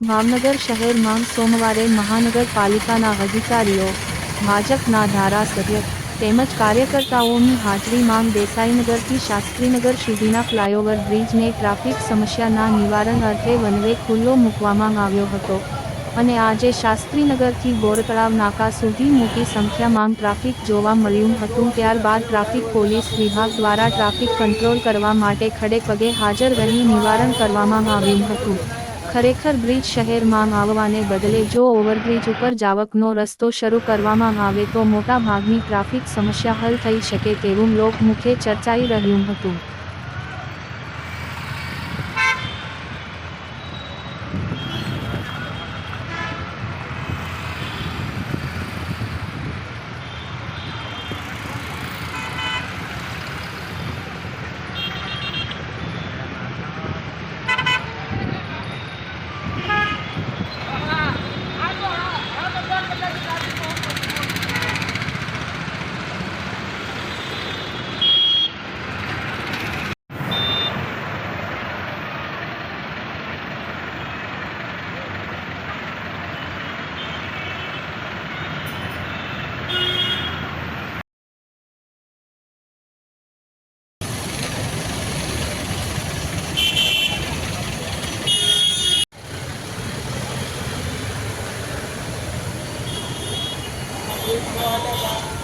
ભાવનગર શહેરમાં સોમવારે મહાનગરપાલિકાના અધિકારીઓ, ભાજપના ધારાસભ્ય તેમજ કાર્યકર્તાઓની હાજરીમાં દેસાઈનગરથી શાસ્ત્રીનગર સુધીના ફ્લાયઓવર બ્રિજને ટ્રાફિક સમસ્યાના નિવારણ અર્થે વનવે ખુલ્લો મૂકવામાં આવ્યો હતો અને આજે શાસ્ત્રીનગરથી બોરતળાવ નાકા સુધી મોટી સંખ્યામાં ટ્રાફિક જોવા મળ્યું હતું। ત્યારબાદ ટ્રાફિક પોલીસ વિભાગ દ્વારા ટ્રાફિક કંટ્રોલ કરવા માટે ખડેપગે હાજર રહી નિવારણ કરવામાં આવ્યું હતું। ખરેખર બ્રિજ શહેરમાં આવવાને બદલે જો ઓવરબ્રિજ ઉપર જાવકનો રસ્તો શરૂ કરવામાં આવે તો મોટા ભાગની ટ્રાફિક સમસ્યા હલ થઈ શકે તેવું લોકમુખે ચર્ચાઈ રહ્યું હતું। Good morning.